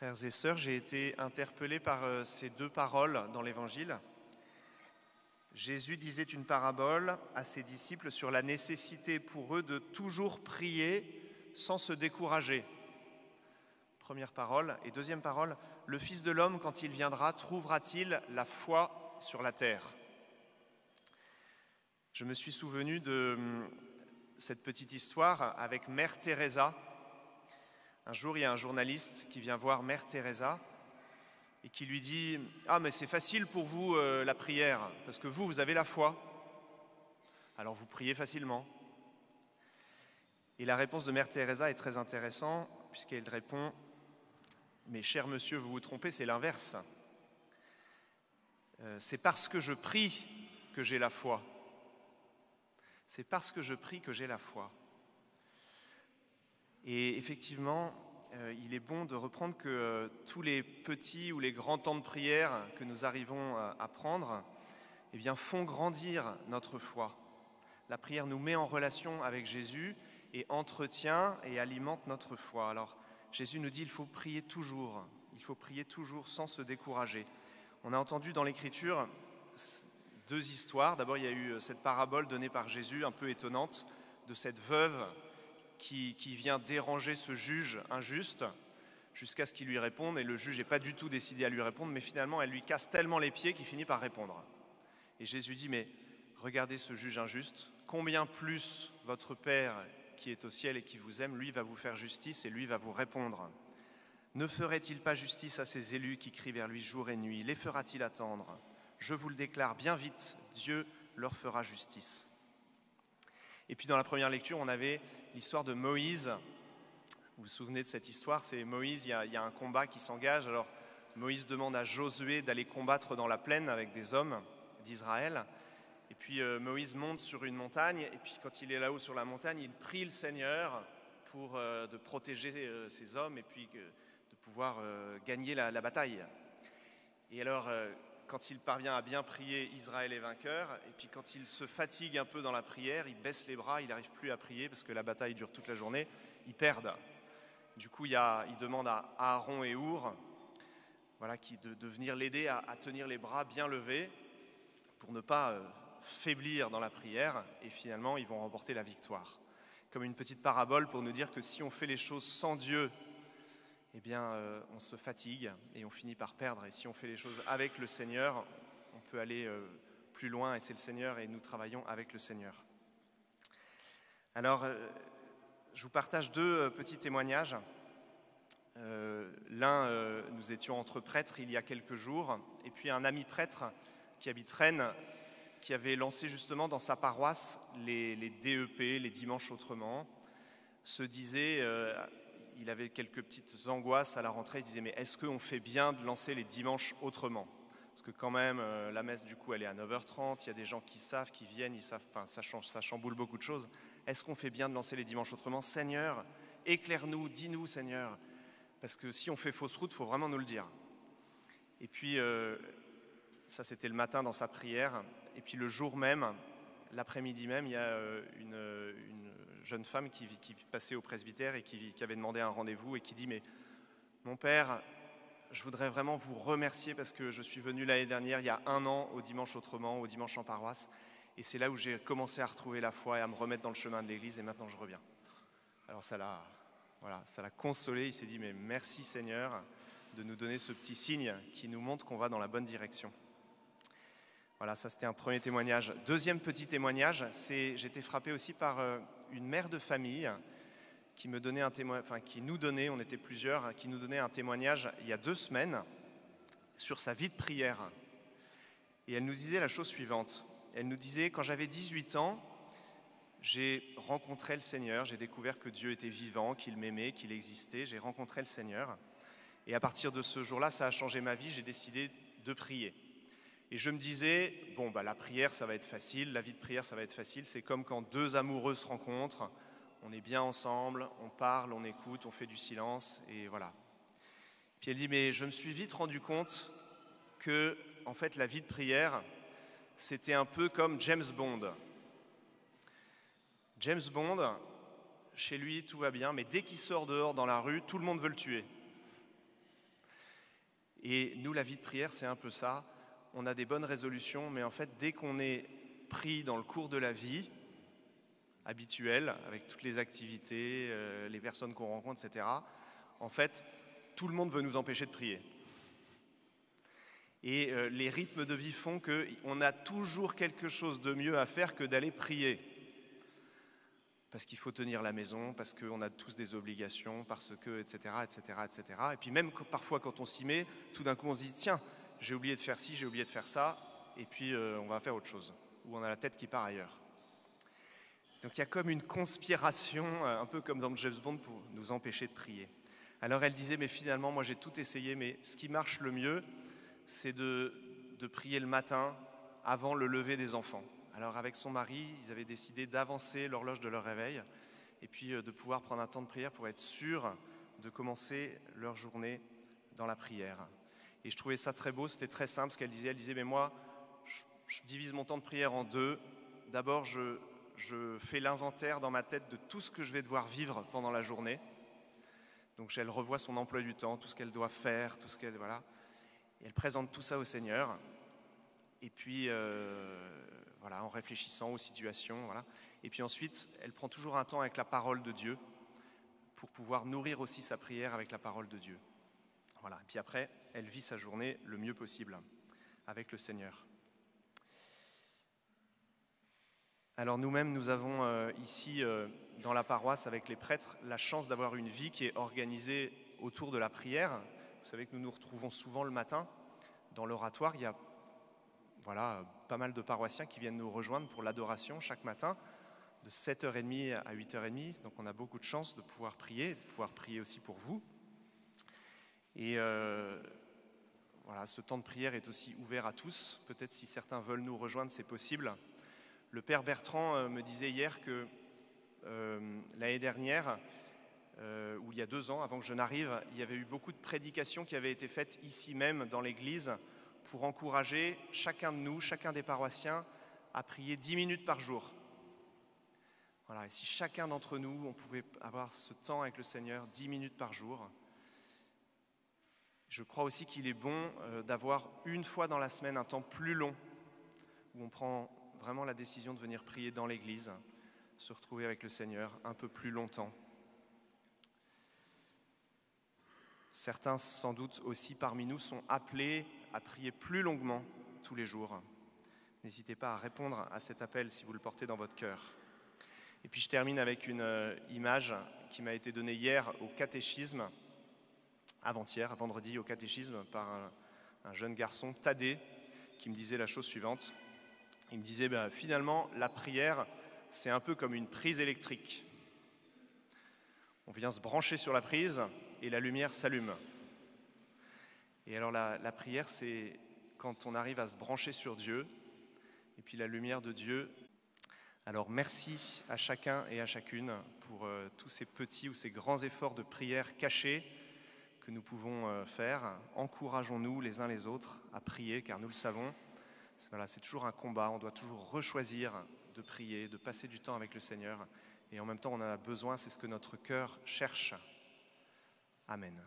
Frères et sœurs, j'ai été interpellé par ces deux paroles dans l'Évangile. Jésus disait une parabole à ses disciples sur la nécessité pour eux de toujours prier sans se décourager. Première parole. Et deuxième parole, le Fils de l'homme, quand il viendra, trouvera-t-il la foi sur la terre ? Je me suis souvenu de cette petite histoire avec Mère Teresa. Un jour, il y a un journaliste qui vient voir Mère Teresa et qui lui dit « Ah, mais c'est facile pour vous la prière, parce que vous avez la foi. Alors vous priez facilement. » Et la réponse de Mère Teresa est très intéressante, puisqu'elle répond « Mais cher monsieur, vous vous trompez, c'est l'inverse. C'est parce que je prie que j'ai la foi. C'est parce que je prie que j'ai la foi. » Et effectivement, il est bon de reprendre que tous les petits ou les grands temps de prière que nous arrivons à prendre, eh bien, font grandir notre foi. La prière nous met en relation avec Jésus et entretient et alimente notre foi. Alors, Jésus nous dit qu'il faut prier toujours sans se décourager. On a entendu dans l'Écriture deux histoires. D'abord, il y a eu cette parabole donnée par Jésus, un peu étonnante, de cette veuve qui vient déranger ce juge injuste jusqu'à ce qu'il lui réponde. Et le juge n'est pas du tout décidé à lui répondre, mais finalement, elle lui casse tellement les pieds qu'il finit par répondre. Et Jésus dit, mais regardez ce juge injuste, combien plus votre Père qui est au ciel et qui vous aime, lui va vous faire justice et lui va vous répondre. Ne ferait-il pas justice à ces élus qui crient vers lui jour et nuit? Les fera-t-il attendre? Je vous le déclare, bien vite, Dieu leur fera justice. Et puis dans la première lecture, on avait l'histoire de Moïse. Vous vous souvenez de cette histoire? C'est Moïse, il y a un combat qui s'engage. Alors Moïse demande à Josué d'aller combattre dans la plaine avec des hommes d'Israël. Et puis Moïse monte sur une montagne. Et puis quand il est là-haut sur la montagne, il prie le Seigneur de protéger ces hommes et puis de pouvoir gagner la bataille. Et alors, quand il parvient à bien prier, Israël est vainqueur. Et puis quand il se fatigue un peu dans la prière, il baisse les bras, il n'arrive plus à prier parce que la bataille dure toute la journée. Ils perdent. Du coup, il demande à Aaron et Our de venir l'aider à tenir les bras bien levés pour ne pas faiblir dans la prière. Et finalement, ils vont remporter la victoire. Comme une petite parabole pour nous dire que si on fait les choses sans Dieu, eh bien, on se fatigue et on finit par perdre. Et si on fait les choses avec le Seigneur, on peut aller plus loin et c'est le Seigneur et nous travaillons avec le Seigneur. Alors, je vous partage deux petits témoignages. L'un, nous étions entre prêtres il y a quelques jours, et puis un ami prêtre qui habite Rennes, qui avait lancé justement dans sa paroisse les DEP, les dimanches autrement, se disait... il avait quelques petites angoisses à la rentrée, il disait « Mais est-ce qu'on fait bien de lancer les dimanches autrement ?» Parce que quand même, la messe, du coup, elle est à 9h30, il y a des gens qui savent, qui viennent, ils savent, enfin, ça chamboule beaucoup de choses. Est-ce qu'on fait bien de lancer les dimanches autrement? Seigneur, éclaire-nous, dis-nous, Seigneur. Parce que si on fait fausse route, il faut vraiment nous le dire. Et puis, ça, c'était le matin dans sa prière. Et puis, le jour même, l'après-midi même, il y a une jeune femme qui passait au presbytère et qui avait demandé un rendez-vous et qui dit « Mais mon père, je voudrais vraiment vous remercier parce que je suis venu l'année dernière, il y a 1 an, au dimanche autrement, au dimanche en paroisse, et c'est là où j'ai commencé à retrouver la foi et à me remettre dans le chemin de l'Église et maintenant je reviens. » Alors ça l'a consolé, il s'est dit « Mais merci Seigneur de nous donner ce petit signe qui nous montre qu'on va dans la bonne direction. » Voilà, ça c'était un premier témoignage. Deuxième petit témoignage, j'étais frappé aussi par une mère de famille qui me donnait qui nous donnait, on était plusieurs, qui nous donnait un témoignage il y a 2 semaines sur sa vie de prière. Et elle nous disait la chose suivante. Elle nous disait, quand j'avais 18 ans, j'ai rencontré le Seigneur, j'ai découvert que Dieu était vivant, qu'il m'aimait, qu'il existait, j'ai rencontré le Seigneur. Et à partir de ce jour-là, ça a changé ma vie, j'ai décidé de prier. Et je me disais, bon, la prière, ça va être facile, la vie de prière, ça va être facile. C'est comme quand 2 amoureux se rencontrent, on est bien ensemble, on parle, on écoute, on fait du silence, et voilà. Puis elle dit, mais je me suis vite rendu compte que, en fait, la vie de prière, c'était un peu comme James Bond. James Bond, chez lui, tout va bien, mais dès qu'il sort dehors dans la rue, tout le monde veut le tuer. Et nous, la vie de prière, c'est un peu ça. On a des bonnes résolutions, mais en fait, dès qu'on est pris dans le cours de la vie habituelle, avec toutes les activités, les personnes qu'on rencontre, etc., en fait, tout le monde veut nous empêcher de prier. Et les rythmes de vie font qu'on a toujours quelque chose de mieux à faire que d'aller prier. Parce qu'il faut tenir la maison, parce qu'on a tous des obligations, parce que, etc., etc., etc. Et puis même parfois quand on s'y met, tout d'un coup on se dit, tiens, j'ai oublié de faire ci, j'ai oublié de faire ça, et puis on va faire autre chose, ou on a la tête qui part ailleurs. Donc il y a comme une conspiration, un peu comme dans James Bond, pour nous empêcher de prier. Alors elle disait, mais finalement, moi j'ai tout essayé, mais ce qui marche le mieux, c'est de prier le matin avant le lever des enfants. Alors avec son mari, ils avaient décidé d'avancer l'horloge de leur réveil et puis de pouvoir prendre un temps de prière pour être sûr de commencer leur journée dans la prière. Et je trouvais ça très beau, c'était très simple ce qu'elle disait. Elle disait, mais moi, je divise mon temps de prière en deux. D'abord, je fais l'inventaire dans ma tête de tout ce que je vais devoir vivre pendant la journée. Donc elle revoit son emploi du temps, tout ce qu'elle doit faire, tout ce qu'elle... Voilà. Et elle présente tout ça au Seigneur. Et puis, voilà, en réfléchissant aux situations. Voilà. Et puis ensuite, elle prend toujours un temps avec la parole de Dieu pour pouvoir nourrir aussi sa prière avec la parole de Dieu. Voilà. Et puis après, elle vit sa journée le mieux possible avec le Seigneur. Alors nous-mêmes, nous avons ici, dans la paroisse, avec les prêtres, la chance d'avoir une vie qui est organisée autour de la prière. Vous savez que nous nous retrouvons souvent le matin dans l'oratoire. Il y a pas mal de paroissiens qui viennent nous rejoindre pour l'adoration chaque matin, de 7h30 à 8h30. Donc on a beaucoup de chance de pouvoir prier aussi pour vous. Et voilà, ce temps de prière est aussi ouvert à tous. Peut-être si certains veulent nous rejoindre, c'est possible. Le père Bertrand me disait hier que l'année dernière, ou il y a 2 ans, avant que je n'arrive, il y avait eu beaucoup de prédications qui avaient été faites ici même dans l'église pour encourager chacun de nous, chacun des paroissiens, à prier 10 minutes par jour. Voilà, et si chacun d'entre nous, on pouvait avoir ce temps avec le Seigneur, 10 minutes par jour. Je crois aussi qu'il est bon d'avoir une fois dans la semaine un temps plus long, où on prend vraiment la décision de venir prier dans l'église, se retrouver avec le Seigneur un peu plus longtemps. Certains, sans doute aussi parmi nous, sont appelés à prier plus longuement tous les jours. N'hésitez pas à répondre à cet appel si vous le portez dans votre cœur. Et puis je termine avec une image qui m'a été donnée hier au catéchisme, avant-hier, vendredi au catéchisme, par un jeune garçon, Thaddée, qui me disait la chose suivante. Il me disait, finalement, la prière, c'est un peu comme une prise électrique. On vient se brancher sur la prise et la lumière s'allume. Et alors la prière, c'est quand on arrive à se brancher sur Dieu, et puis la lumière de Dieu. Alors merci à chacun et à chacune pour tous ces petits ou ces grands efforts de prière cachés que nous pouvons faire. Encourageons-nous les uns les autres à prier, car nous le savons, voilà, c'est toujours un combat, on doit toujours rechoisir de prier, de passer du temps avec le Seigneur. Et en même temps, on en a besoin, c'est ce que notre cœur cherche. Amen.